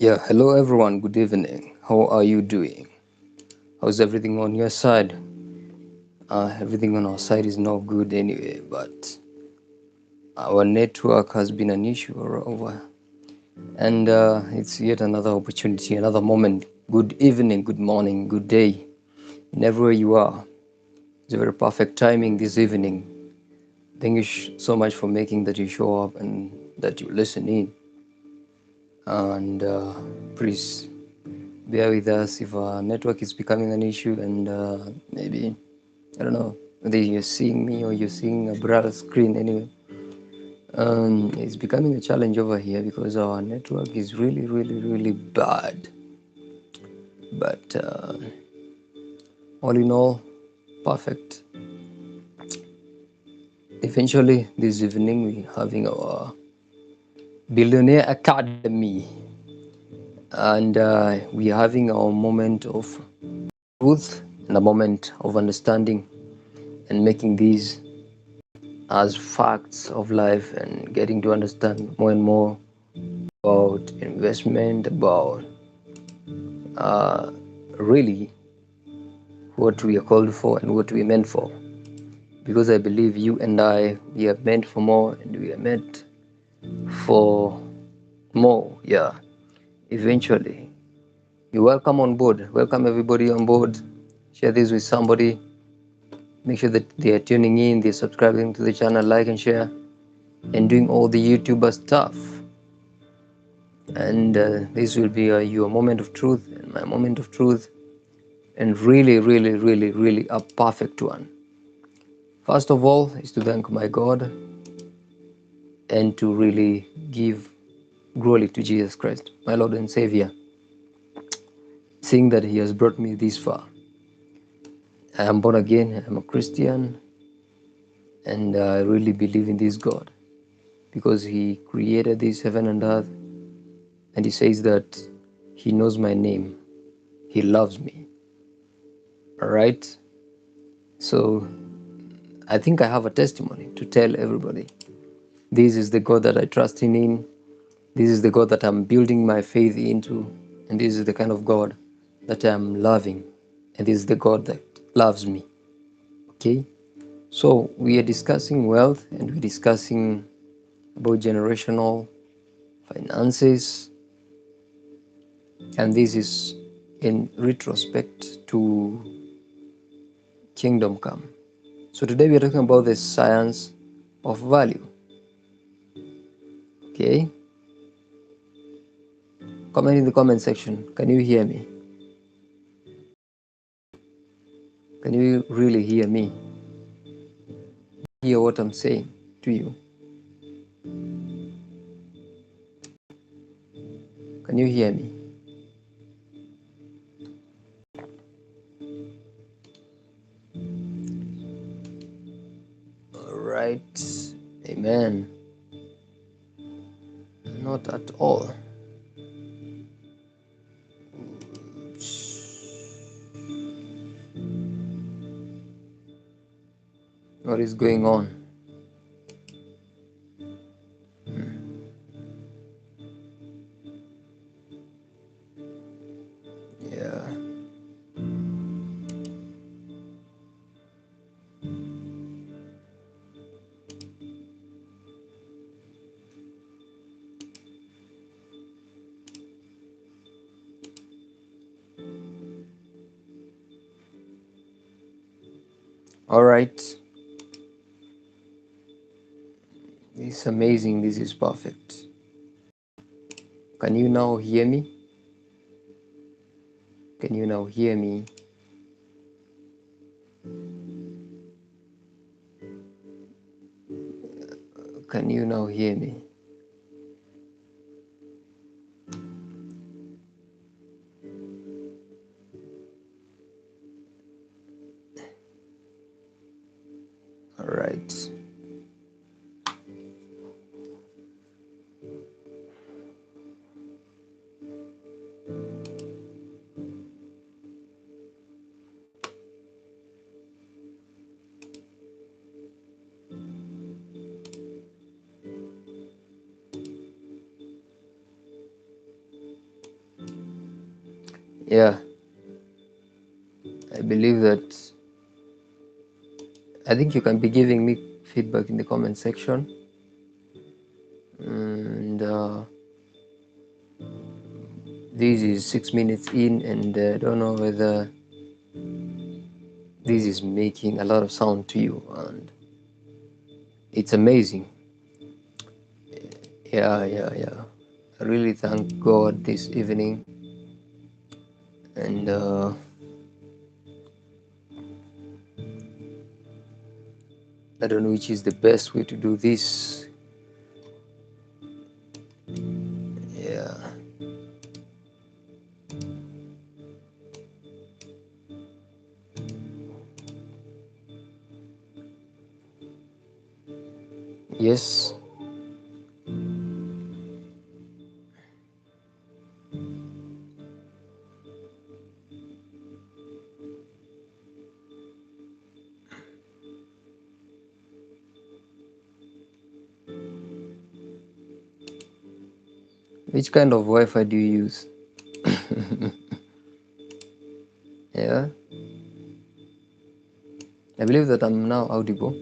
Yeah, hello everyone. Good evening. How are you doing? How's everything on your side? Everything on our side is not good anyway, but our network has been an issue over, and it's yet another opportunity, another moment. Good evening, good morning, good day, and everywhere you are. It's a very perfect timing this evening. Thank you so much for making that you show up and that you listen in. And please bear with us if our network is becoming an issue, and maybe I don't know whether you're seeing me or you're seeing a brother screen. Anyway, it's becoming a challenge over here because our network is really, really, really bad. But all in all, perfect. Eventually, this evening we're having our Billionaire Academy, and we're having our moment of truth and a moment of understanding and making these as facts of life and getting to understand more and more about investment, about uh, really what we are called for and what we are meant for. Because I believe you and I, we are meant for more and we are meant for more. Yeah, eventually. You're welcome on board. Welcome everybody on board. Share this with somebody. Make sure that they are tuning in, they're subscribing to the channel, like and share, and doing all the YouTuber stuff. And this will be your moment of truth and my moment of truth, and really, really, really, really a perfect one. First of all is to thank my God and to really give glory to Jesus Christ, my Lord and Savior, seeing that He has brought me this far. I am born again, I'm a Christian, and I really believe in this God because He created this heaven and earth, and He says that He knows my name, He loves me. All right? So I think I have a testimony to tell everybody. This is the God that I trust in. This is the God that I'm building my faith into. And this is the kind of God that I'm loving. And this is the God that loves me. Okay? So we are discussing wealth and we're discussing about generational finances. And this is in retrospect to kingdom come. So today we are talking about the science of value. Okay? Comment in the comment section. Can you hear me? Can you really hear me? Hear what I'm saying to you? Can you hear me? All right. Amen. Not at all. What is going on? Yeah. All right. This is amazing. This is perfect. Can you now hear me? Can you now hear me? Can you now hear me? All right. Yeah, I believe that. I think you can be giving me feedback in the comment section, and this is 6 minutes in, and I don't know whether this is making a lot of sound to you, and it's amazing. Yeah. I really thank God this evening, and I don't know which is the best way to do this. Yeah. Yes. Which kind of Wi-Fi do you use? Yeah. I believe that I'm now audible.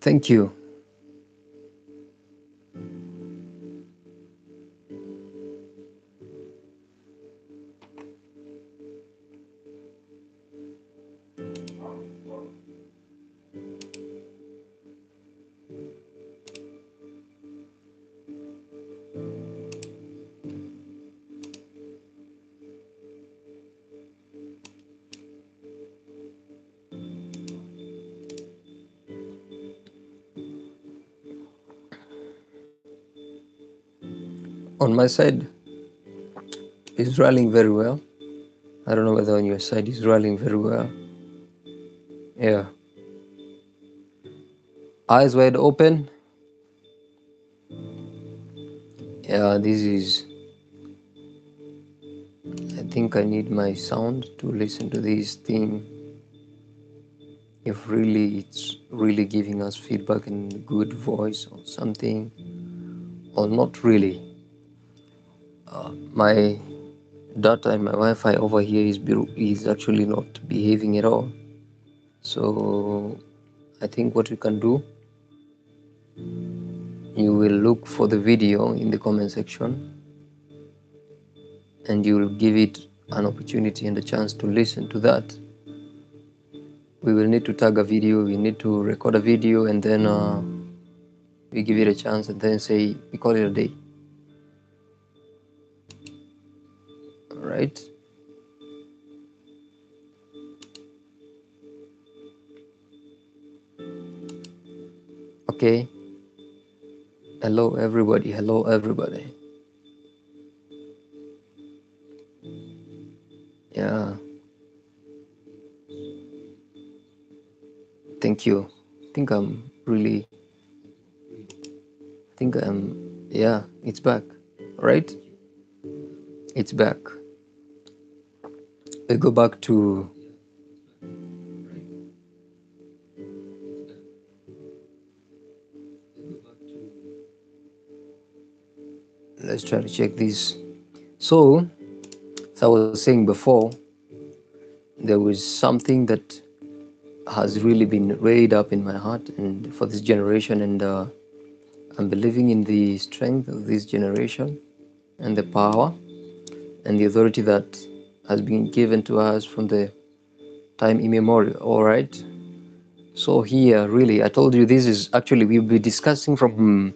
Thank you. On my side, it's rolling very well. I don't know whether on your side it's rolling very well. Yeah. Eyes wide open. Yeah, this is. I think I need my sound to listen to this thing. If really it's really giving us feedback in good voice or something, or not really. My data and my Wi-Fi over here is actually not behaving at all. So I think what you can do, you will look for the video in the comment section, and you will give it an opportunity and a chance to listen to that. We will need to tag a video, we need to record a video, and then we give it a chance, and then say we call it a day. All right. Okay. Hello everybody. Hello everybody. Yeah. Thank you. I think I'm really. I think I'm. Yeah. It's back. Right. It's back. We go back to. Let's try to check this. So, as I was saying before, there was something that has really been laid up in my heart and for this generation, and I'm believing in the strength of this generation and the power and the authority that has been given to us from the time immemorial. All right. So here, really, I told you this is actually we'll be discussing from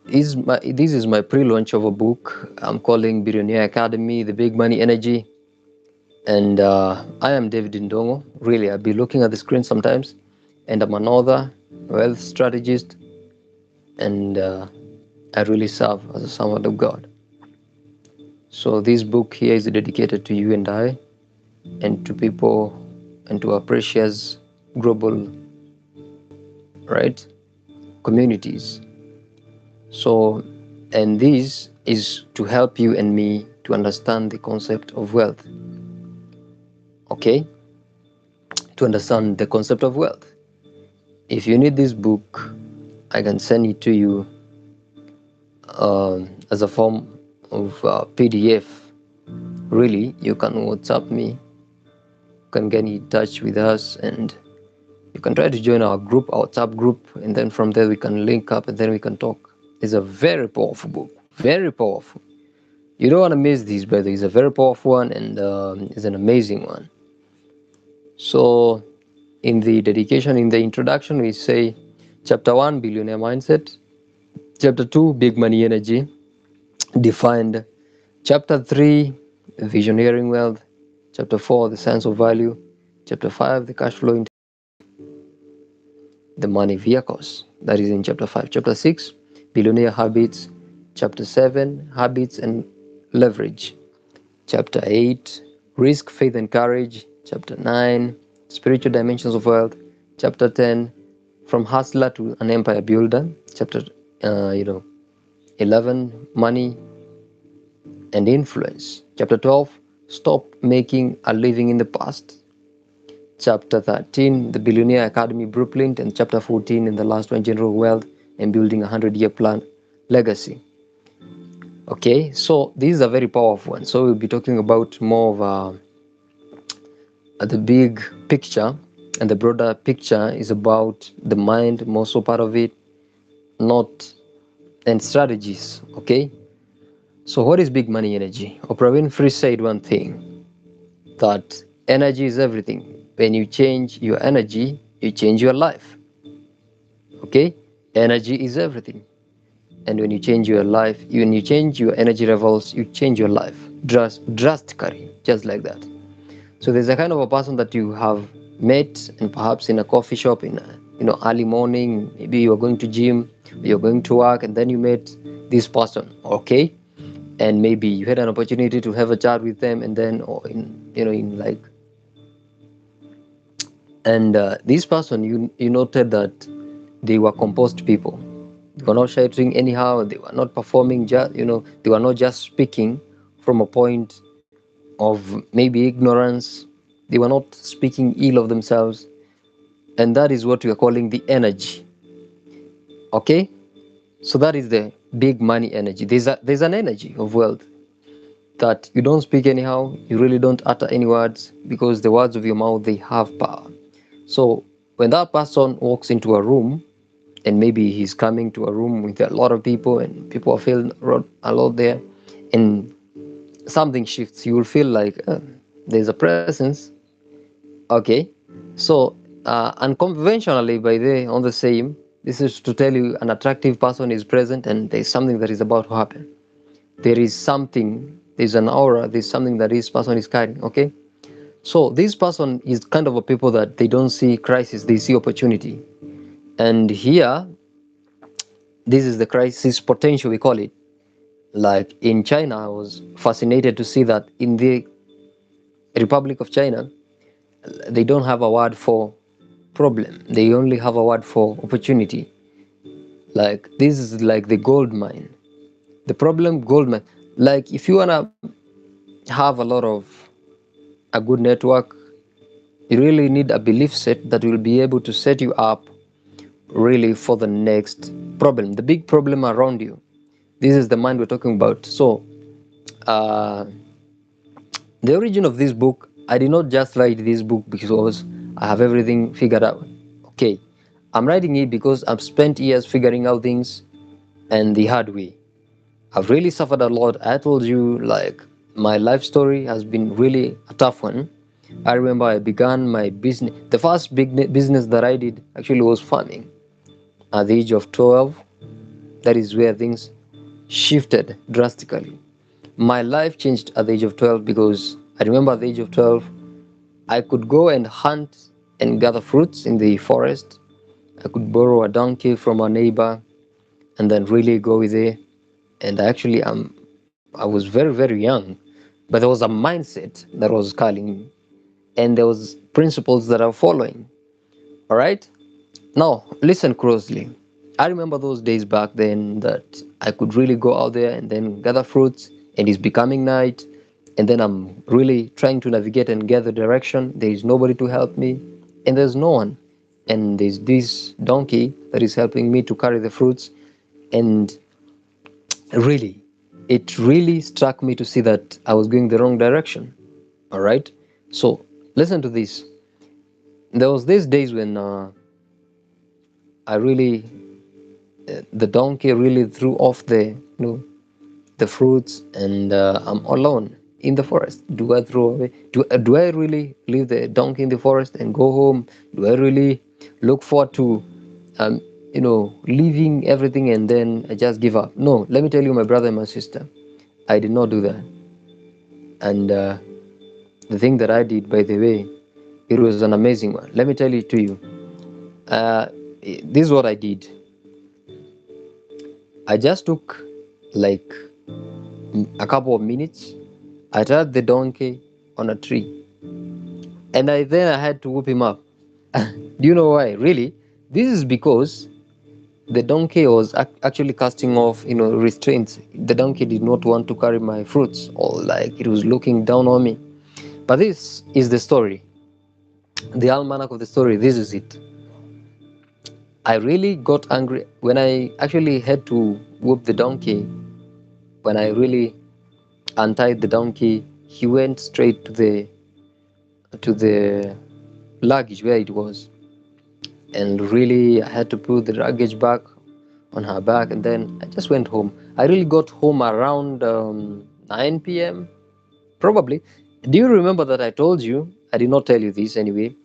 this is my pre-launch of a book I'm calling Billionaire Academy: The Big Money Energy. And I am Dayvee Ndung'u. Really, I'll be looking at the screen sometimes, and I'm an author, wealth strategist, and I really serve as a servant of God. So this book here is dedicated to you and I, and to people, and to our precious global, right, communities. So, and this is to help you and me to understand the concept of wealth. Okay? to understand the concept of wealth. If you need this book, I can send it to you as a form of PDF. Really, you can WhatsApp me, you can get in touch with us, and you can try to join our group, our WhatsApp group, and then from there we can link up and then we can talk. It's a very powerful book, very powerful. You don't want to miss this, brother. It's a very powerful one, and it's an amazing one. So, in the dedication, in the introduction, we say chapter 1, billionaire mindset, chapter 2, big money energy, defined, chapter 3, visioneering wealth, chapter 4, the science of value, chapter 5, the cash flow, the money vehicles, that is in chapter 5, chapter 6, billionaire habits, chapter 7, habits and leverage, chapter 8, risk, faith and courage, chapter 9, spiritual dimensions of wealth, chapter 10, from hustler to an empire builder, chapter 11, money and influence, chapter 12, stop making a living in the past, chapter 13, the billionaire academy blueprint, and chapter 14, in the last one, general wealth and building a 100-year plan legacy. Okay, so these are very powerful ones. So we'll be talking about more of the big picture, and the broader picture is about the mind, more so part of it, not and strategies. Okay, so what is big money energy? Oprah Winfrey said one thing, that energy is everything. When you change your energy, you change your life. Okay, energy is everything, and when you change your life, when you change your energy levels, you change your life drastically, just like that. So there's a kind of a person that you have met, and perhaps in a coffee shop, in a, early morning, maybe you're going to gym, you're going to work, and then you met this person. Okay, and maybe you had an opportunity to have a chat with them, and then, or in like, and this person, you noted that they were composed people. They were not shouting anyhow. They were not performing just, they were not just speaking from a point of maybe ignorance. They were not speaking ill of themselves. And that is what we are calling the energy. Okay? So that is the big money energy. There's an energy of wealth that you don't speak anyhow. You really don't utter any words, because the words of your mouth, they have power. So when that person walks into a room, and maybe he's coming to a room with a lot of people, and people are feeling a lot there, and something shifts, you will feel like there's a presence. Okay, so unconventionally, by the on the same, this is to tell you an attractive person is present, and there's something that is about to happen. There is something, there's an aura, there's something that this person is carrying. Okay, so this person is kind of a people that they don't see crisis, they see opportunity. And here, this is the crisis potential, we call it. Like in China, I was fascinated to see that in the Republic of China, they don't have a word for problem. They only have a word for opportunity. Like this is like the gold mine. The problem, gold mine. Like if you wanna have a lot of a good network, you really need a belief set that will be able to set you up really for the next problem, the big problem around you. This is the mind we're talking about. So uh, the origin of this book, I did not just write this book because I have everything figured out. Okay, I'm writing it because I've spent years figuring out things and the hard way. I've really suffered a lot. I told you, like, my life story has been really a tough one. I remember I began my business. The first big business that I did actually was farming at the age of 12. That is where things shifted drastically. My life changed at the age of 12 because I remember at the age of 12, I could go and hunt and gather fruits in the forest. I could borrow a donkey from a neighbor and then really go with it. And actually, I was very, very young, but there was a mindset that was calling me, and there was principles that I'm following. All right. Now, listen closely. I remember those days back then that I could really go out there and then gather fruits, and it's becoming night, and then I'm really trying to navigate and get the direction. There is nobody to help me. and there's no one. And there's this donkey that is helping me to carry the fruits. And really, it really struck me to see that I was going the wrong direction. All right. So listen to this. There was these days when I really, the donkey really threw off the fruits, and I'm alone in the forest. Do I throw away? Do I really leave the donkey in the forest and go home? Do I really look forward to, um, leaving everything and then I just give up? No, let me tell you, my brother and my sister, I did not do that. And the thing that I did, by the way, it was an amazing one. Let me tell it to you. Uh, this is what I did. I just took like a couple of minutes. I tied the donkey on a tree, and I had to whoop him up. Do you know why? Really, this is because the donkey was actually casting off, restraints. The donkey did not want to carry my fruits, or like it was looking down on me. But this is the story, the almanac of the story. This is it. I really got angry when I actually had to whoop the donkey. When I really untied the donkey, he went straight to the luggage where it was, and really I had to put the luggage back on her back, and then I just went home. I really got home around 9 p.m. probably. Do you remember that I told you? I did not tell you this anyway.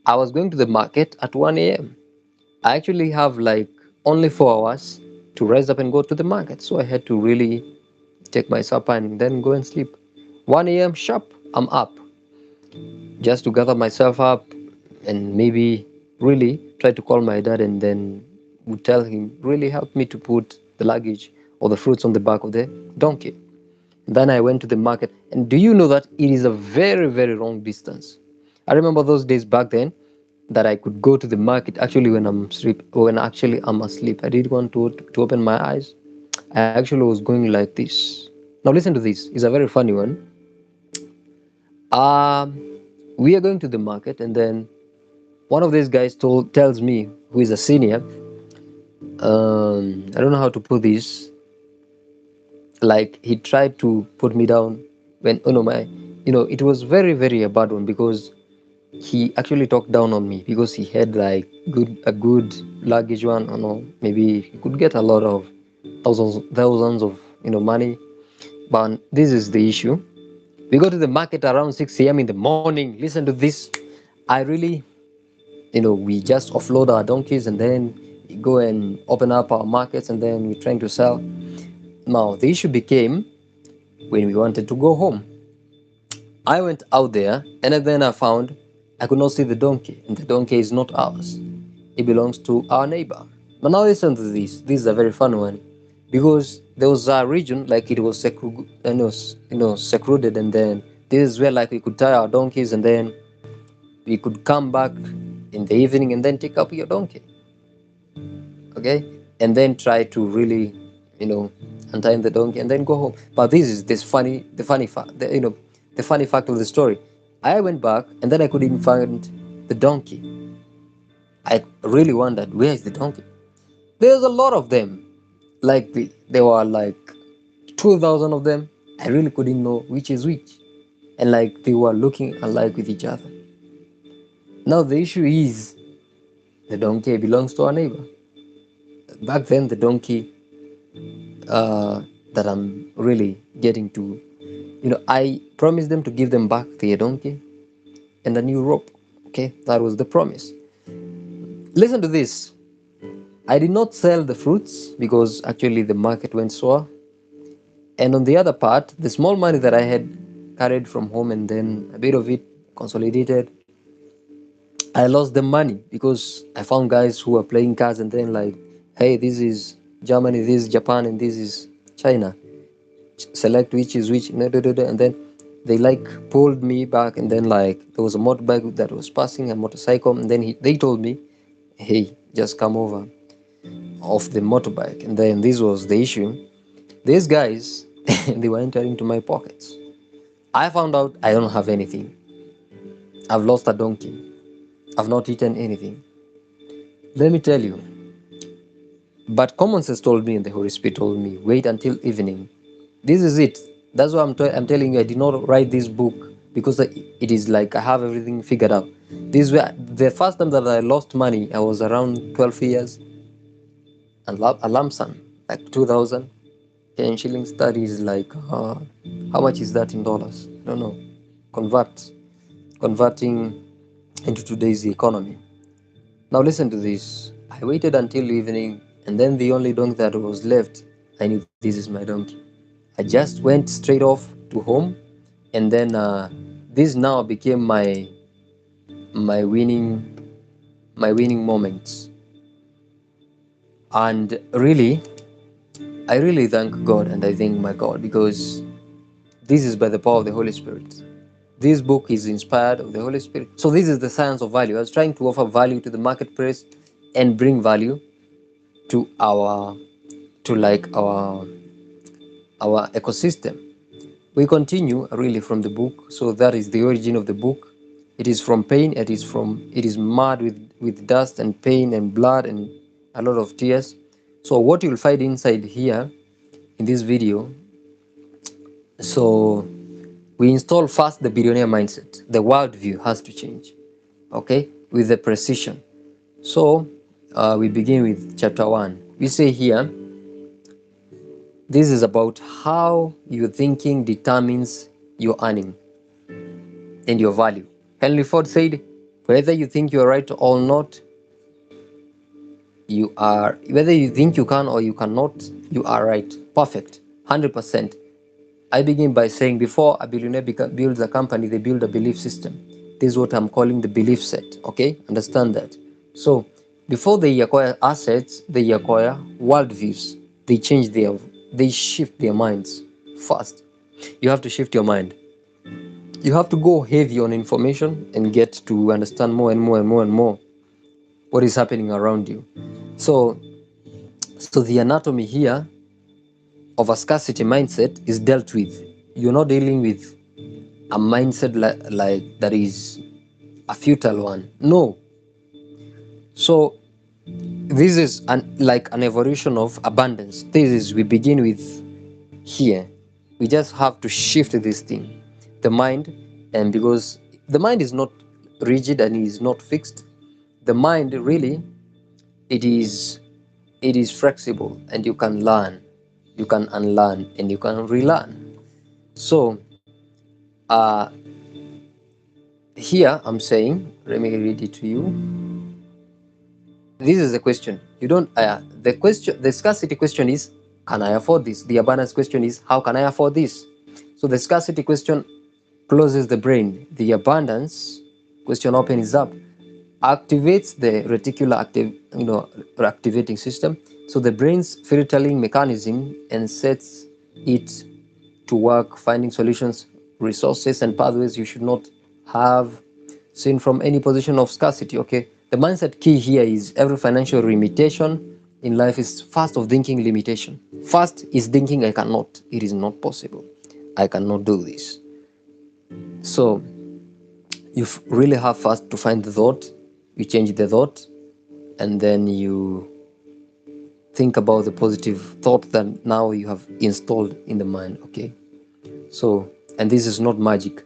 I was going to the market at 1 a.m. I actually have like only 4 hours to rise up and go to the market, so I had to really take my supper and then go and sleep. 1 a.m. sharp, I'm up, just to gather myself up and maybe really try to call my dad, and then would tell him, really help me to put the luggage or the fruits on the back of the donkey. Then I went to the market, and do you know that it is a very, very long distance? I remember those days back then that I could go to the market actually when actually I'm asleep. I didn't want to open my eyes. I actually was going like this. Now listen to this. It's a very funny one. Um, we are going to the market, and then one of these guys tells me, who is a senior, I don't know how to put this. Like he tried to put me down when, oh no, it was very, very a bad one, because he actually talked down on me because he had like a good luggage one. I don't know, maybe he could get a lot of thousands of money. But this is the issue. We go to the market around 6 a.m. in the morning. Listen to this. I really, we just offload our donkeys, and then we go and open up our markets, and then we're trying to sell. Now, the issue became when we wanted to go home. I went out there, and then I found I could not see the donkey, and the donkey is not ours. It belongs to our neighbor. But now listen to this. This is a very fun one, because there was a region like it was secluded, and then this is where like we could tie our donkeys, and then we could come back in the evening and then take up your donkey, okay, and then try to really, untie the donkey and then go home. But this is the funny fact, the funny fact of the story. I went back, and then I couldn't find the donkey. I really wondered, where is the donkey? There's a lot of them. Like there were like 2,000 of them. I really couldn't know which is which, and like they were looking alike with each other. Now the issue is the donkey belongs to our neighbor. Back then, the donkey that I'm really getting to, I promised them to give them back their donkey and a new rope. Okay, that was the promise. Listen to this. I did not sell the fruits because actually the market went sour. And on the other part, the small money that I had carried from home, and then a bit of it consolidated, I lost the money because I found guys who were playing cards, and then like, hey, this is Germany, this is Japan, and this is China. Select which is which, and then they like pulled me back, and then like there was a motorbike that was passing, a motorcycle, and then they told me, hey, just come over off the motorbike. And then this was the issue. These guys, they were entering into my pockets. I found out I don't have anything. I've lost a donkey. I've not eaten anything. Let me tell you. But common sense told me and the Holy Spirit told me, wait until evening. This is it. That's why I'm telling you, I did not write this book because it is like I have everything figured out. This were the first time that I lost money. I was around 12 years and a lump sum, like 2,000 Kenyan shillings. That is like, how much is that in dollars? I don't know. Convert, converting into today's economy. Now listen to this. I waited until evening, and then the only donkey that was left, I knew this is my donkey. I just went straight off to home, and then this now became my winning my winning moments. And really, I really thank God and I thank my God because this is by the power of the Holy Spirit. This book is inspired of the Holy Spirit. So this is the science of value. I was trying to offer value to the marketplace and bring value to our ecosystem. We continue really from the book. So that is the origin of the book. It is from pain. It is mud with dust and pain and blood and a lot of tears. So what you'll find inside here in this video. So we install first the billionaire mindset. The worldview has to change. Okay, with the precision. So we begin with chapter 1. We say here, this is about how your thinking determines your earning and your value. Henry Ford said, whether you think you're right or not, whether you think you can or you cannot, you are right. Perfect. 100%. I begin by saying before a billionaire builds a company, they build a belief system. This is what I'm calling the belief set. Okay? Understand that. So before they acquire assets, they acquire worldviews. They shift their minds first. You have to shift your mind. You have to go heavy on information and get to understand more and more and more and more what is happening around you. So the anatomy here of a scarcity mindset is dealt with. You're not dealing with a mindset like that is a futile one. No. So this is like an evolution of abundance. This is we begin with here. We just have to shift this thing, the mind, and because the mind is not rigid and is not fixed, the mind really it is flexible and you can learn, you can unlearn, and you can relearn. So uh, here I'm saying, let me read it to you. This is the question. You don't. The scarcity question is, can I afford this? The abundance question is, how can I afford this? So the scarcity question closes the brain. The abundance question opens up, activates the reticular activating system. So the brain's filtering mechanism and sets it to work, finding solutions, resources, and pathways you should not have seen from any position of scarcity. Okay, the mindset key here is every financial limitation in life is first of thinking limitation. First is thinking I cannot, it is not possible, I cannot do this. So you really have first to find the thought, you change the thought, and then you think about the positive thought that now you have installed in the mind. Okay, so, and this is not magic,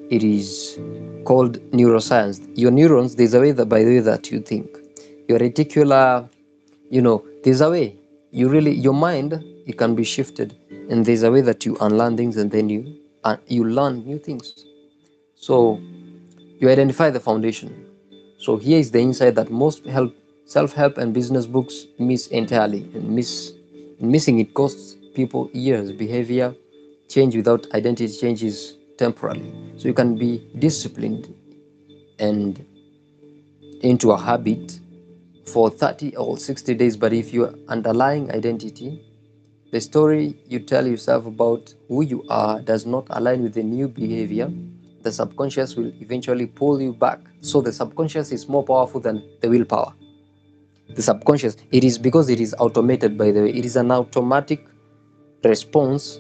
it is called neuroscience. Your neurons, there's a way that by the way that you think, your reticular, there's a way your mind, it can be shifted, and there's a way that you unlearn things and then you learn new things. So you identify the foundation. So here is the insight that most self-help and business books miss entirely, and missing it costs people years. Behavior change without identity change is temporary. So you can be disciplined and into a habit for 30 or 60 days, but if your underlying identity, the story you tell yourself about who you are, does not align with the new behavior, the subconscious will eventually pull you back. So the subconscious is more powerful than the willpower. The subconscious, it is because it is automated, by the way, it is an automatic response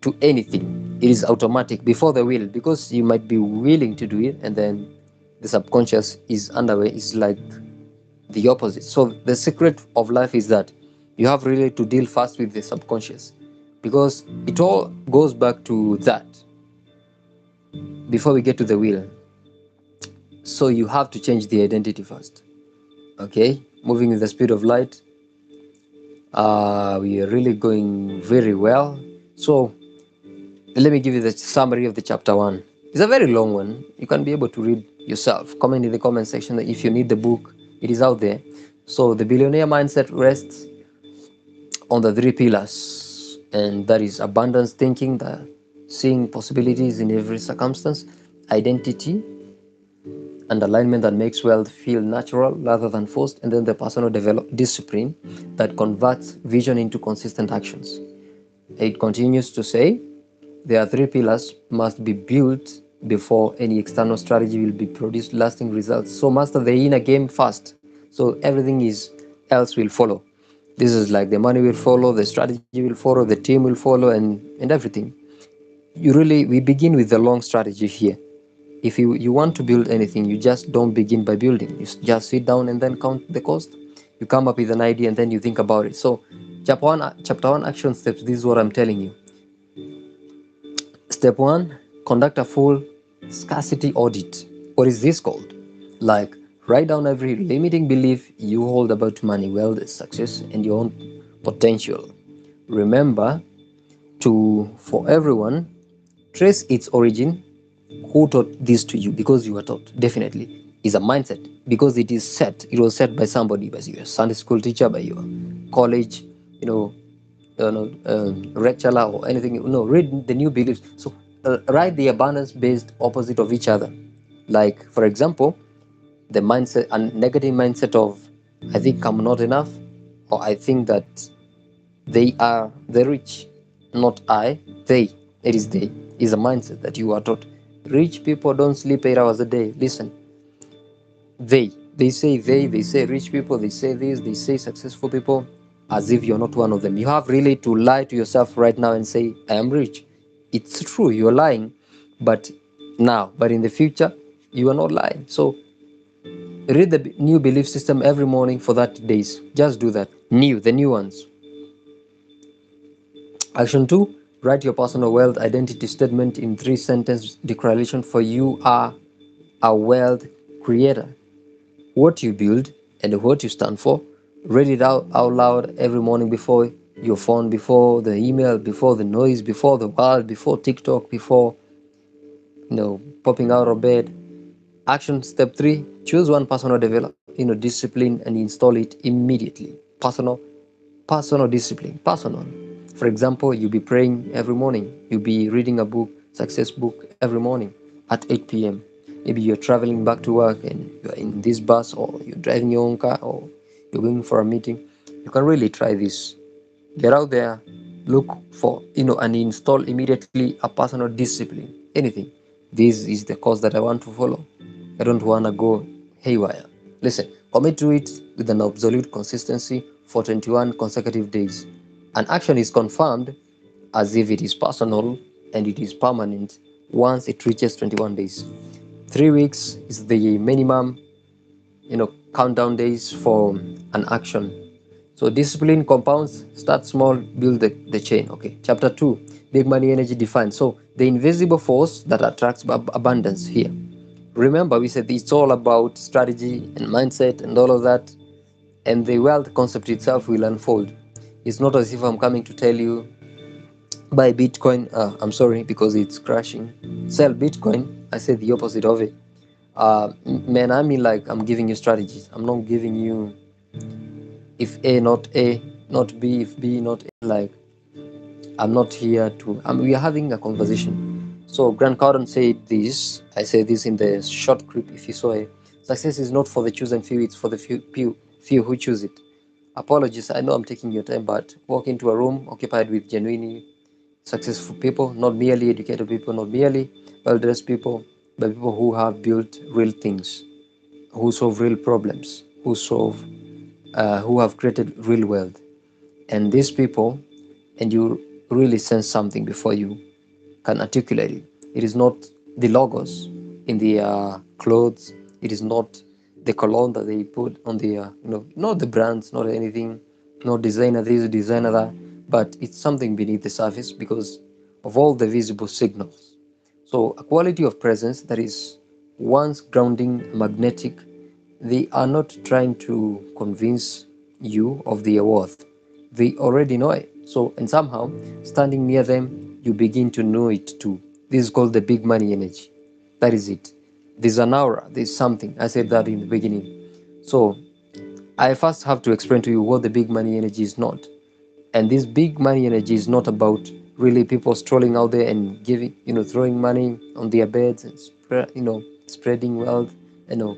to anything. It is automatic before the will, because you might be willing to do it and then the subconscious is underway is like the opposite. So the secret of life is that you have really to deal first with the subconscious, because it all goes back to that before we get to the will. So you have to change the identity first. Okay, moving with the speed of light. We are really going very well. So let me give you the summary of the chapter one. It's a very long one. You can be able to read yourself. Comment in the comment section that if you need the book, it is out there. So the billionaire mindset rests on the three pillars, and that is abundance thinking, the seeing possibilities in every circumstance, identity and alignment that makes wealth feel natural rather than forced, and then the personal discipline that converts vision into consistent actions. It continues to say there are three pillars must be built before any external strategy will be produced lasting results. So master the inner game first, so everything is else will follow. This is like the money will follow, the strategy will follow, the team will follow, and everything. You really, we begin with the long strategy here. If you want to build anything, you just don't begin by building. You just sit down and then count the cost. You come up with an idea and then you think about it. So chapter one action steps, this is what I'm telling you. Step one, conduct a full scarcity audit. What is this called? Like, write down every limiting belief you hold about money, wealth, success, and your own potential. Remember to, for everyone, trace its origin. Who taught this to you? Because you were taught, definitely. Is a mindset, because it is set. It was set by somebody, by your Sunday school teacher, by your college, you know, lecturer or anything. Read the new beliefs. So write the abundance based opposite of each other. Like, for example, the mindset and negative mindset of I think I'm not enough, or I think that they are the rich, not I. They, it is they, is a mindset that you are taught. Rich people don't sleep 8 hours a day. Listen, they say rich people, they say this, they say successful people, as if you're not one of them. You have really to lie to yourself right now and say, I am rich. It's true, you're lying, but but in the future, you are not lying. So read the new belief system every morning for 30 days. Just do that. The new ones. Action 2, write your personal wealth identity statement in 3 sentence declaration for you are a wealth creator. What you build and what you stand for. Read it out loud every morning before your phone, before the email, before the noise, before the world, before TikTok, before popping out of bed. Action step 3, choose one personal discipline and install it immediately. Personal discipline. Personal. For example, you'll be praying every morning. You'll be reading a book, success book, every morning at 8 p.m. Maybe you're traveling back to work and you're in this bus, or you're driving your own car, or you're going for a meeting. You can really try this. Get out there, look for, and install immediately a personal discipline. Anything. This is the course that I want to follow. I don't want to go haywire. Listen, commit to it with an absolute consistency for 21 consecutive days. An action is confirmed as if it is personal, and it is permanent once it reaches 21 days. 3 weeks is the minimum, countdown days for an action. So discipline compounds, start small, build the chain. Okay. Chapter 2, big money energy defined. So the invisible force that attracts abundance here. Remember, we said it's all about strategy and mindset and all of that, and the wealth concept itself will unfold. It's not as if I'm coming to tell you buy Bitcoin. I'm sorry, because it's crashing. Sell Bitcoin. I said the opposite of it. Man, I mean, like, I'm giving you strategies. I'm not giving you if A not A, not B, if B not A. Like, I'm not here to. We are having a conversation. So Grant Cardone said this. I say this in the short clip. If you saw it, success is not for the chosen few. It's for the few who choose it. Apologies. I know I'm taking your time, but walk into a room occupied with genuinely successful people, not merely educated people, not merely well-dressed people, but people who have built real things, who solve real problems, who have created real wealth. And these people, and you really sense something before you can articulate it. It is not the logos in the clothes. It is not the cologne that they put on the, not the brands, not anything, not designer this, designer that, but it's something beneath the surface because of all the visible signals. So a quality of presence that is once grounding, magnetic. They are not trying to convince you of their worth. They already know it. So, and somehow, standing near them, you begin to know it too. This is called the big money energy. That is it. There's an aura, there's something. I said that in the beginning. So, I first have to explain to you what the big money energy is not. And this big money energy is not about really people strolling out there and giving, throwing money on their beds and spreading wealth, you know,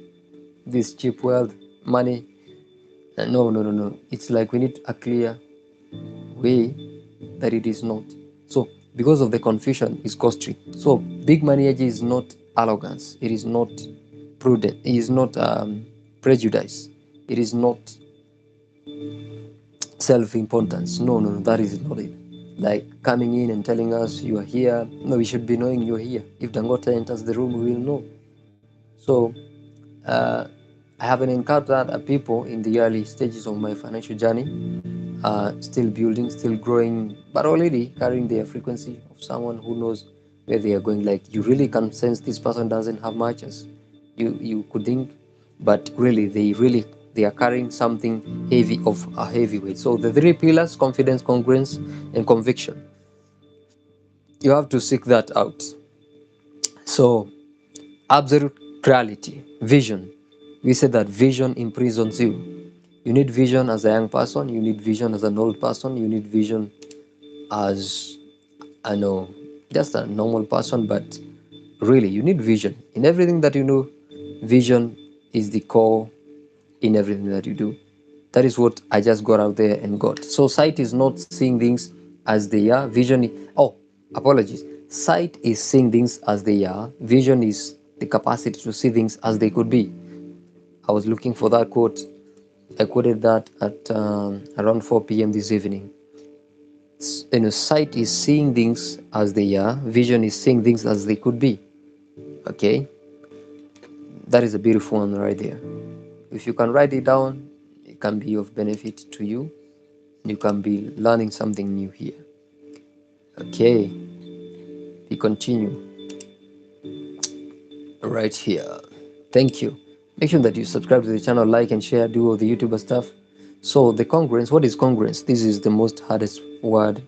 this cheap wealth, money. No, no, no, no. It's like we need a clear way that it is not. So, because of the confusion, is costly. So, big money energy is not arrogance. It is not prudent. It is not prejudice. It is not self-importance. No, no, no. That is not it. Like coming in and telling us you are here. No, we should be knowing you're here. If Dangote enters the room, we will know. So, uh, I haven't encountered people in the early stages of my financial journey, still building, still growing, but already carrying their frequency of someone who knows where they are going. Like you really can sense this person doesn't have much as you could think, but they are carrying something heavy of a heavyweight. So the three pillars: confidence, congruence, and conviction. You have to seek that out. So absolute clarity, vision. We said that vision imprisons you. You need vision as a young person, you need vision as an old person, you need vision as, I know, just a normal person, but really you need vision in everything that you do. Vision is the core in everything that you do. That is what I just got out there and got. So sight is not seeing things as they are. Oh, apologies. Sight is seeing things as they are. Vision is the capacity to see things as they could be. I was looking for that quote. I quoted that at around 4 p.m. this evening. Sight is seeing things as they are. Vision is seeing things as they could be. Okay, that is a beautiful one right there. If you can write it down, it can be of benefit to you. You can be learning something new here. Okay, we continue right here. Thank you. Make sure that you subscribe to the channel, like and share, do all the YouTuber stuff. So the congruence, what is congruence? This is the most hardest word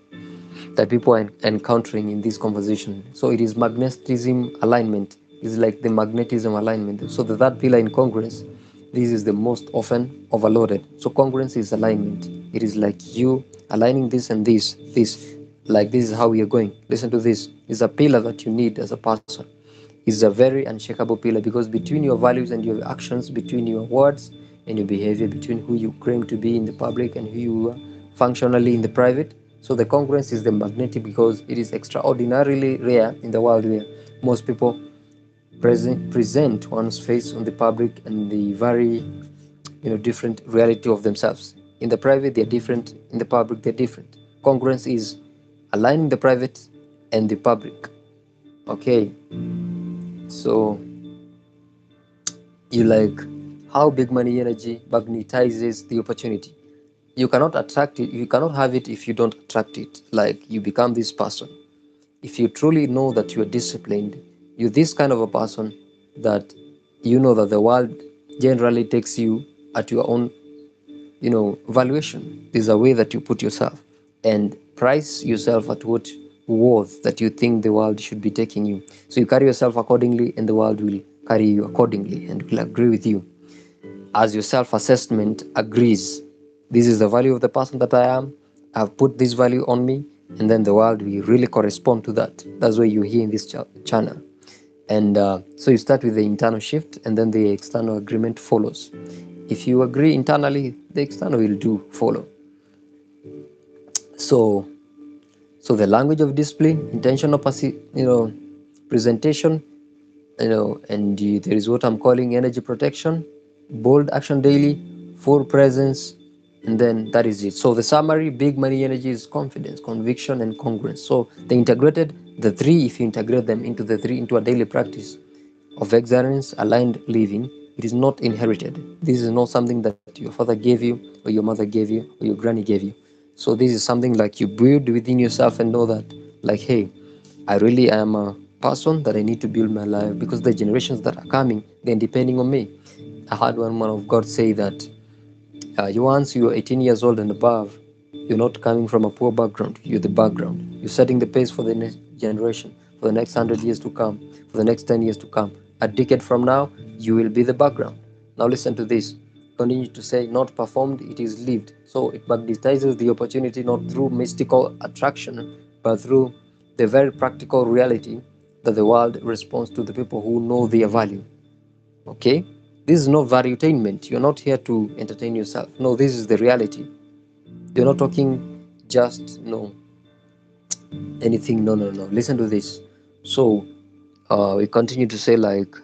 that people are encountering in this conversation. So it is magnetism alignment. It's like the magnetism alignment. So the third pillar in congruence, this is the most often overloaded. So congruence is alignment. It is like you aligning this and this. Like this is how we are going. Listen to this. It's a pillar that you need as a person. It's a very unshakable pillar because between your values and your actions, between your words and your behavior, between who you claim to be in the public and who you are functionally in the private. So the congruence is the magnetic because it is extraordinarily rare in the world where most people present one's face on the public and the very different reality of themselves. In the private they're different, in the public they're different. Congruence is aligning the private and the public. Okay, so you like how big money energy magnetizes the opportunity. You cannot attract it, you cannot have it if you don't attract it. Like you become this person. If you truly know that you are disciplined, you're this kind of a person that you know that the world generally takes you at your own valuation. There's a way that you put yourself and price yourself at what worth that you think the world should be taking you. So you carry yourself accordingly and the world will carry you accordingly and will agree with you as your self-assessment agrees. This is the value of the person that I am. I've put this value on me, and then the world will really correspond to that. That's why you're here in this channel. And so you start with the internal shift, and then the external agreement follows. If you agree internally, the external will do follow. So, so the language of discipline, intentional, presentation, and there is what I'm calling energy protection, bold action daily, full presence, and then that is it. So the summary: big money energy is confidence, conviction, and congruence. So the three, if you integrate them into the three into a daily practice of excellence aligned living, It is not inherited. This is not something that your father gave you, or your mother gave you, or your granny gave you. So this is something like you build within yourself and know that, like, hey, I really am a person that I need to build my life because the generations that are coming, they're depending on me. I heard one man of God say that you once you are 18 years old and above, you're not coming from a poor background. You're the background. You're setting the pace for the next generation, for the next 100 years to come, for the next 10 years to come. A decade from now, you will be the background. Now listen to this. Continue to say, not performed, it is lived. So it magnetizes the opportunity not through mystical attraction, but through the very practical reality that the world responds to the people who know their value. Okay, this is not valuetainment. You're not here to entertain yourself. No, this is the reality. You're not talking just no anything. No, no, no, listen to this. So we continue to say, like,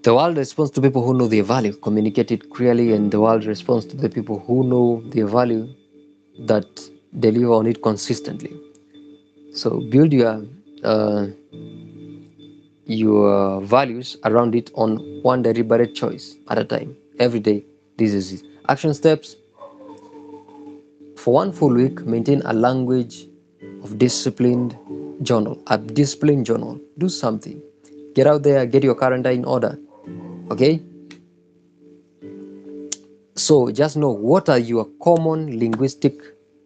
the world responds to people who know their value, communicate it clearly, and the world responds to the people who know their value, that deliver on it consistently. So build uh, your values around it on one deliberate choice at a time, every day. This is it. Action steps: for one full week, maintain a language of disciplined journal. A disciplined journal. Do something. Get out there, get your calendar in order. Okay? So just know, what are your common linguistic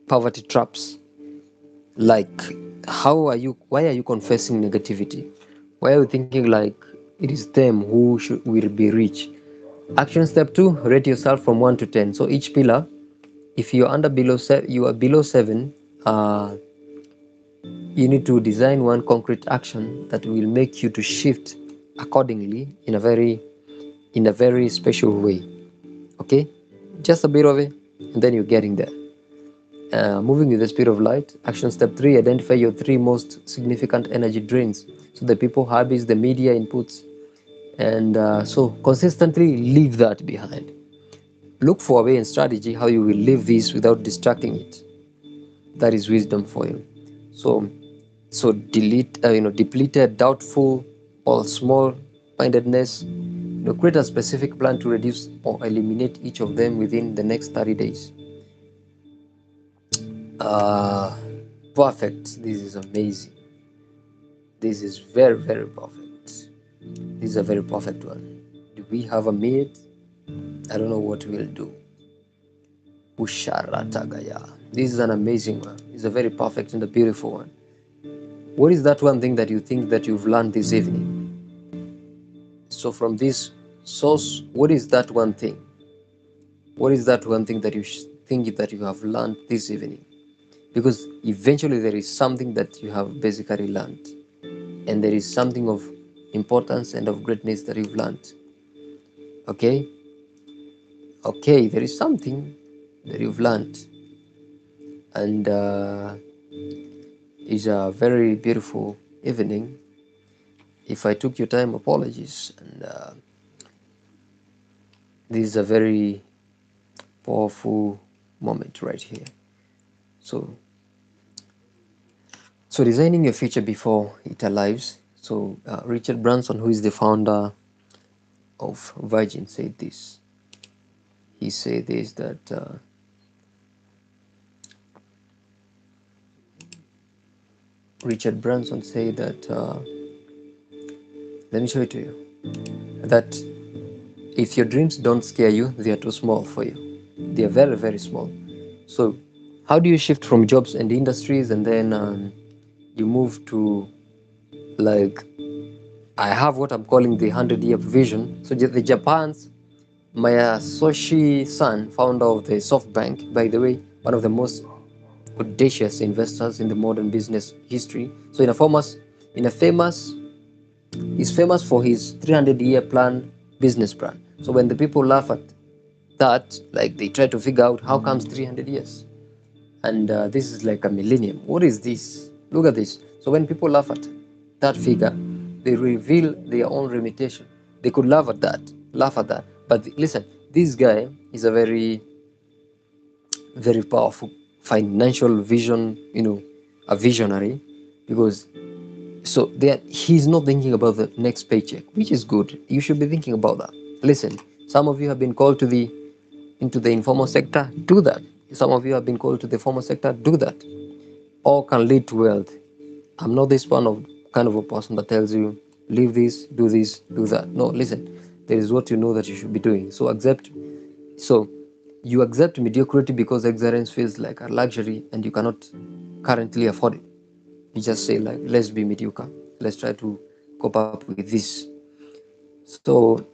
poverty traps? Like, why are you confessing negativity? Why are you thinking like it is them who will be rich? Action step 2, rate yourself from 1 to 10. So each pillar, if you're you are below 7, you need to design one concrete action that will make you to shift accordingly in a very special way. Okay, just a bit of it, and then you're getting there. Moving with the speed of light. Action step 3, identify your 3 most significant energy drains. So the people, habits, the media inputs, and so consistently leave that behind. Look for a way and strategy how you will leave this without distracting it. That is wisdom for you. So delete, depleted, doubtful, or small mindedness. Create a specific plan to reduce or eliminate each of them within the next 30 days. uh Perfect. This is amazing. This is very, very perfect. This is a very perfect one. Do we have a minute? I don't know what we'll do. Usharatagaya. This is an amazing one. It's a very perfect and a beautiful one. What is that one thing that you think that you've learned this evening? So from this source, what is that one thing? What is that one thing that you think that you have learned this evening? Because eventually there is something that you have basically learned, and there is something of importance and of greatness that you've learned. Okay, okay, there is something that you've learned, and it's a very beautiful evening. If I took your time, apologies. And this is a very powerful moment right here. So, designing your future before it arrives. So, Richard Branson, who is the founder of Virgin, said this. He said this, that Richard Branson said that, let me show it to you, that if your dreams don't scare you, they are too small for you. They are very, very small. So, how do you shift from jobs and industries, and then you move to, like, I have what I'm calling the 100-year vision. So, the Japan's Masayoshi Son, founder of the SoftBank, by the way, one of the most audacious investors in the modern business history. So, in a famous, he's famous for his 300-year plan, business plan. So, when the people laugh at that, like, they try to figure out how comes 300 years, and this is like a millennium. What is this? Look at this. So when people laugh at that figure, they reveal their own limitation. They could laugh at that, but listen, this guy is a very, very powerful financial vision, a visionary, because So he's not thinking about the next paycheck, which is good. You should be thinking about that. Listen, some of you have been called to the into the informal sector. Do that. Some of you have been called to the formal sector. Do that. All can lead to wealth. I'm not this one of kind of a person that tells you leave this, do that. No, listen. There is what you know that you should be doing. So you accept mediocrity because excellence feels like a luxury and you cannot currently afford it. You just say like, let's be mediocre. Let's try to cope up with this. So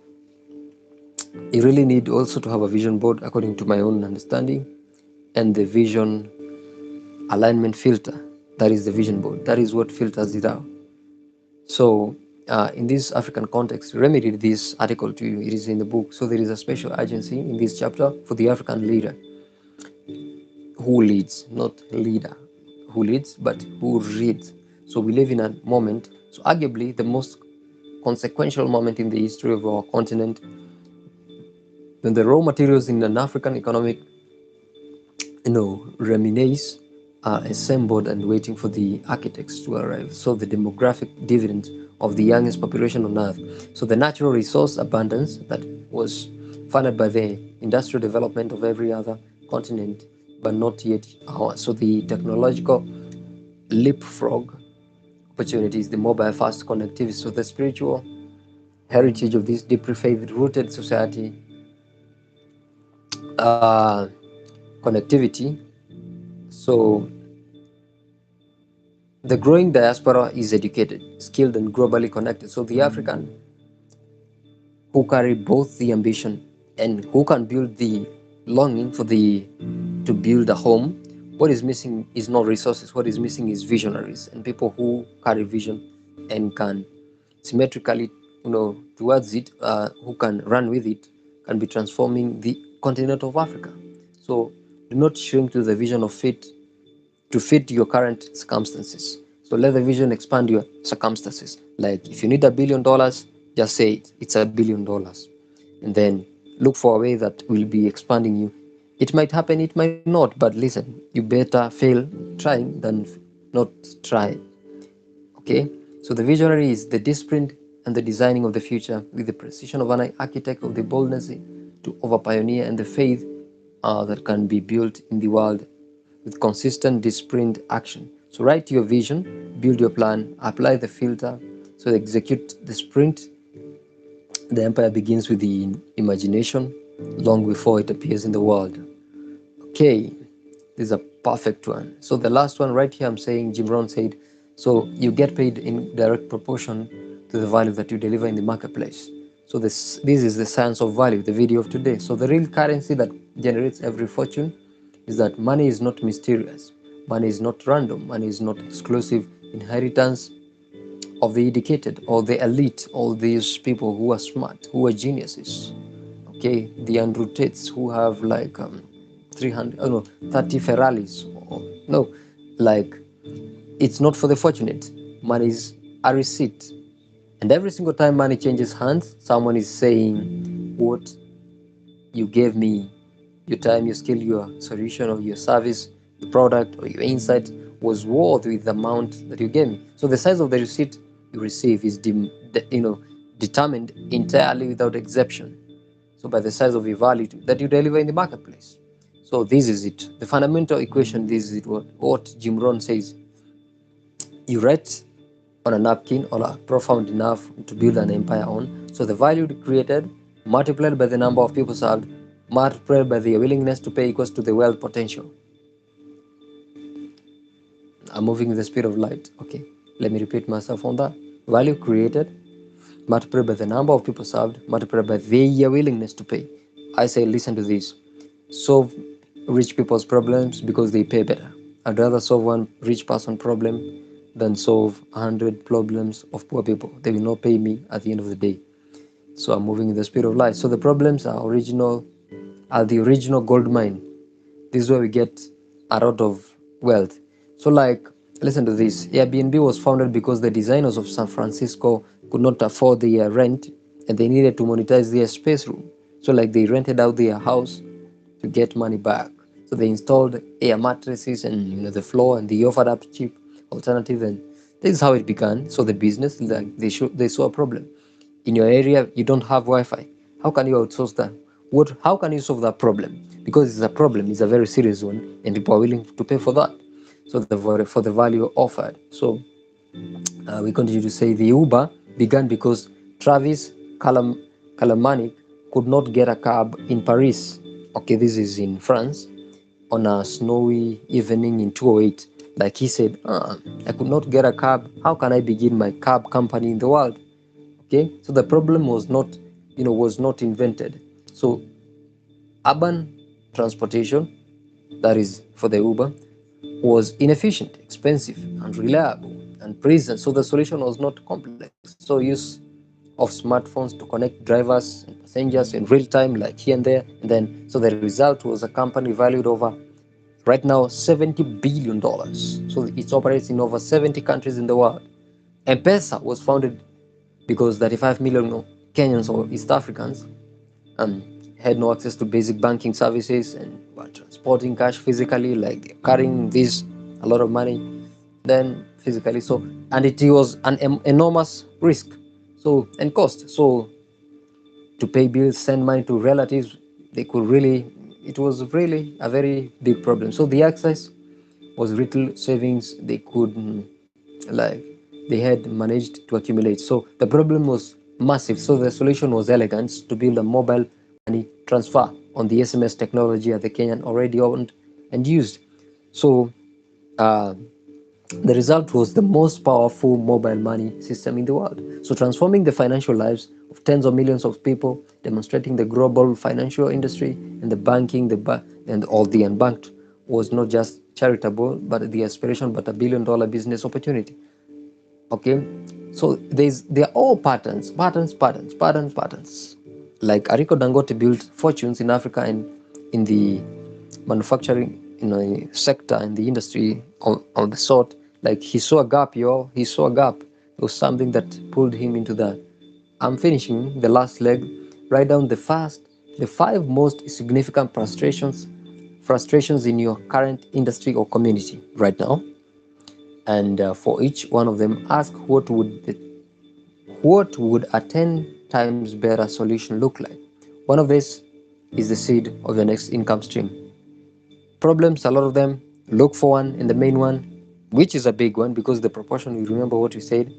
you really need also to have a vision board according to my own understanding, and the vision alignment filter. That is the vision board. That is what filters it out. So in this African context, remedied this article to you. It is in the book. So there is a special agency in this chapter for the African leader who leads, not leader who leads, but who reads. So we live in a moment, so arguably the most consequential moment in the history of our continent, when the raw materials in an African economic, reminisce are assembled and waiting for the architects to arrive. So the demographic dividend of the youngest population on earth. So the natural resource abundance that was funded by the industrial development of every other continent, but not yet ours. So the technological leapfrog opportunities, the mobile fast connectivity. So the spiritual heritage of this deeply faith-rooted society, uh, connectivity. So the growing diaspora is educated, skilled, and globally connected. So the African who carry both the ambition and who can build the longing for the to build a home. What is missing is not resources. What is missing is visionaries and people who carry vision and can symmetrically, towards it, who can run with it, can be transforming the continent of Africa. So do not shrink to the vision of fate to fit your current circumstances. So let the vision expand your circumstances. Like if you need $1 billion, just say it, it's $1 billion. And then look for a way that will be expanding you. It might happen, it might not, but listen, you better fail trying than not try. Okay? So the visionary is the discipline and the designing of the future with the precision of an architect, of the boldness to over pioneer and the faith that can be built in the world with consistent, disciplined action. So write your vision, build your plan, apply the filter, so execute the sprint. The empire begins with the imagination long before it appears in the world. Okay, this is a perfect one. So the last one right here, I'm saying Jim Rohn said, so you get paid in direct proportion to the value that you deliver in the marketplace. So this is the science of value, the video of today. So the real currency that generates every fortune is that money is not mysterious. Money is not random. Money is not exclusive inheritance of the educated or the elite, all these people who are smart, who are geniuses. Okay, the Andrew Tates who have like 300, oh no, 30 Ferraris. No, like it's not for the fortunate. Money is a receipt. And every single time money changes hands, someone is saying, what you gave me, your time, your skill, your solution, or your service, your product, or your insight was worth with the amount that you gave me. So the size of the receipt you receive is determined entirely without exception. So by the size of your value that you deliver in the marketplace. So this is it. The fundamental equation, this is it, what Jim Rohn says. You write on a napkin or a profound enough to build an empire on. So the value created multiplied by the number of people served, multiplied by their willingness to pay equals to the wealth potential. I'm moving with the speed of light. Okay, let me repeat myself on that. Value created multiplied by the number of people served, multiplied by their willingness to pay. I say, listen to this. Solve rich people's problems because they pay better. I'd rather solve one rich person problem than solve 100 problems of poor people. They will not pay me at the end of the day. So I'm moving in the speed of light. So the problems are the original gold mine. This is where we get a lot of wealth. So like, listen to this. Airbnb was founded because the designers of San Francisco could not afford their rent and they needed to monetize their space room. So like they rented out their house to get money back. So they installed air mattresses and the floor, and they offered up cheap alternative and This is how it began. So the business, like they saw a problem. In your area, you don't have Wi-Fi. How can you outsource that? How can you solve that problem? Because it's a problem, it's a very serious one, and people are willing to pay for that. So for the value offered. So we continue to say the Uber began because Travis Kalamanik could not get a cab in Paris. Okay, this is in France, on a snowy evening in 2008. Like he said, I could not get a cab. How can I begin my cab company in the world? Okay, so the problem was not invented. So urban transportation, that is for the Uber, was inefficient, expensive, unreliable, and present. So the solution was not complex. So use of smartphones to connect drivers and passengers in real time, like here and there. And then, so the result was a company valued over right now $70 billion. So it operates in over 70 countries in the world. M-Pesa was founded because 35 million Kenyans or East Africans um, had no access to basic banking services and were transporting cash physically, like they're carrying this a lot of money, then physically. So, and it was an enormous risk, so and cost. So to pay bills, send money to relatives, they could really, it was really a very big problem. So the access was little savings they could like they had managed to accumulate. So the problem was massive. So the solution was elegant, to build a mobile money transfer on the SMS technology that the Kenyan already owned and used. So uh, the result was the most powerful mobile money system in the world. So transforming the financial lives of tens of millions of people, demonstrating the global financial industry and the banking, and all the unbanked was not just charitable, but the aspiration, but a billion-dollar business opportunity. Okay, so there are all patterns. Like Aliko Dangote built fortunes in Africa and in the manufacturing sector, in the industry of the sort. Like he saw a gap, he saw a gap. It was something that pulled him into that. I'm finishing the last leg. Write down the five most significant frustrations in your current industry or community right now. And for each one of them, ask what would a 10 times better solution look like. One of these is the seed of your next income stream. Problems, a lot of them, look for one, and the main one, which is a big one, because the proportion, you remember what we said,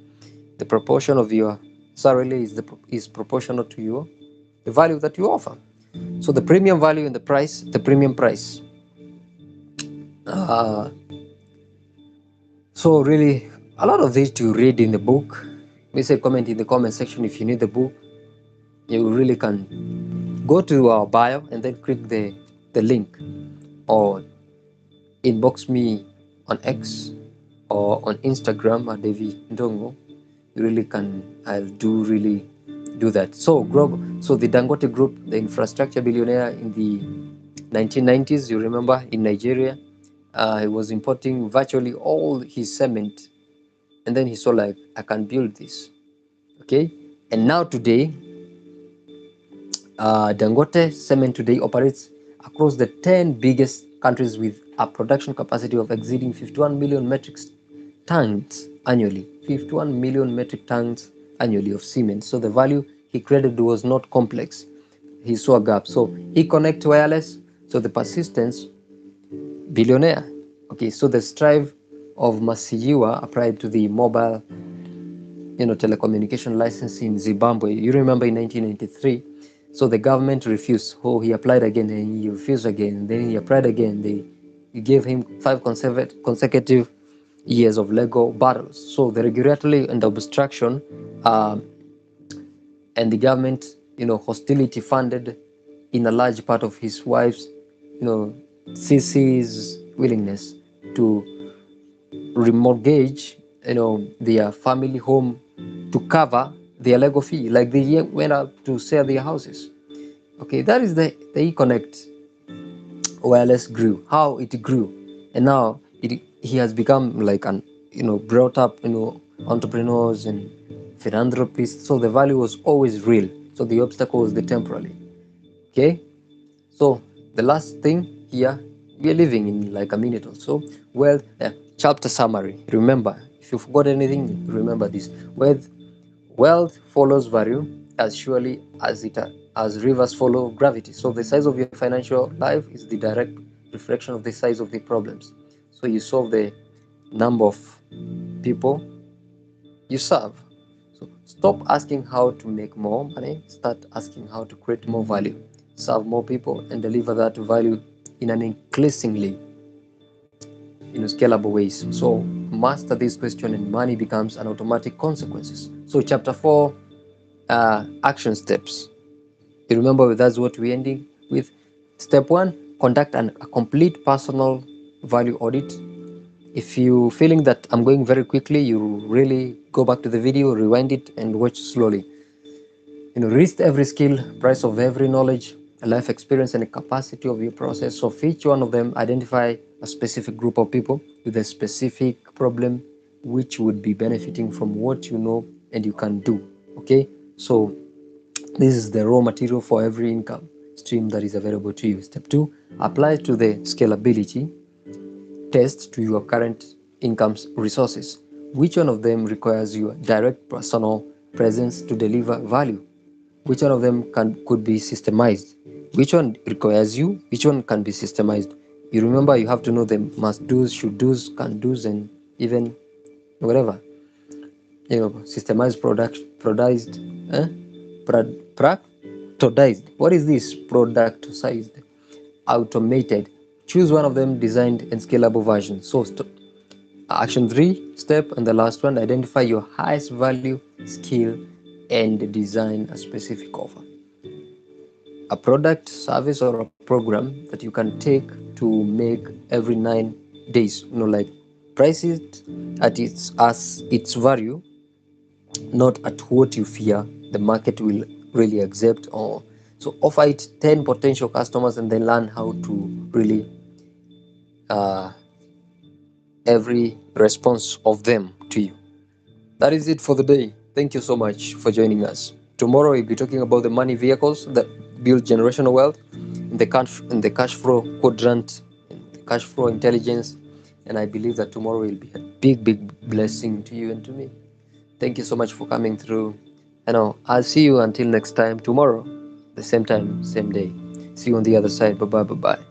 the proportion of your salary is proportional to the value that you offer. So the premium value and the premium price. uh, so really, a lot of this to read in the book. We say comment in the comment section if you need the book. You really can go to our bio and then click the link, or inbox me on X or on Instagram at Dayvee Ndung'u. You really can. I'll really do that. So the Dangote Group, the infrastructure billionaire in the 1990s, you remember, in Nigeria, he was importing virtually all his cement, and then he saw, like, I can build this. Okay, and now today, Dangote Cement today operates across the 10 biggest countries with a production capacity of exceeding 51 million metric tons annually. 51 million metric tons annually of cement. So the value he created was not complex. He saw a gap. So he connect wireless. So the persistence billionaire. Okay, so the strive of Masiyiwa applied to the mobile telecommunication license in Zimbabwe. You remember in 1993. So the government refused. Oh, he applied again and he refused again. Then he applied again. They gave him 5 consecutive years of legal battles. So the regulatory and obstruction, uh, and the government, hostility funded in a large part of his wife's, Sisi's willingness to remortgage, their family home to cover their legal fee. Like they went out to sell their houses. Okay, that is the eConnect wireless grew, how it grew, and now he has become like an brought up entrepreneurs and philanthropists. So the value was always real. So the obstacle was the temporary. Okay, so the last thing here, we are living in like a minute or so. Well, chapter summary. Remember, If you forgot anything, remember this. Wealth follows value as surely as rivers follow gravity. So the size of your financial life is the direct reflection of the size of the problems. So you solve the number of people you serve. So stop asking how to make more money, start asking how to create more value, serve more people, and deliver that value in an increasingly scalable ways. So master this question and money becomes an automatic consequences. So chapter 4, action steps. You remember that's what we're ending with. Step 1, conduct a complete personal value audit. If you feeling that I'm going very quickly, you really go back to the video, rewind it, and watch slowly. List every skill, price of every knowledge, life experience, and the capacity of your process. So for each one of them, identify a specific group of people with a specific problem which would be benefiting from what you know and you can do. Okay, so this is the raw material for every income stream that is available to you. Step 2, apply to the scalability test to your current income resources. Which one of them requires your direct personal presence to deliver value? Which one of them could be systemized? Which one requires you? Which one can be systemized? You remember you have to know the must do's, should do's, can do's, and even whatever. Systemized product, productized, productized. What is this? Productized, automated. Choose one of them, designed and scalable version. So action 3 step, and the last one, identify your highest value skill and design a specific offer, a product, service, or a program that you can take to make every 9 days. Like price it at its value, not at what you fear the market will really accept. Or so offer it 10 potential customers and then learn how to really uh, every response of them to you. That is it for the day. Thank you so much for joining us. Tomorrow we'll be talking about the money vehicles that build generational wealth in the cash flow quadrant, in the cash flow intelligence, and I believe that tomorrow will be a big blessing to you and to me. Thank you so much for coming through. I'll see you until next time tomorrow, the same time, same day. See you on the other side. Bye bye.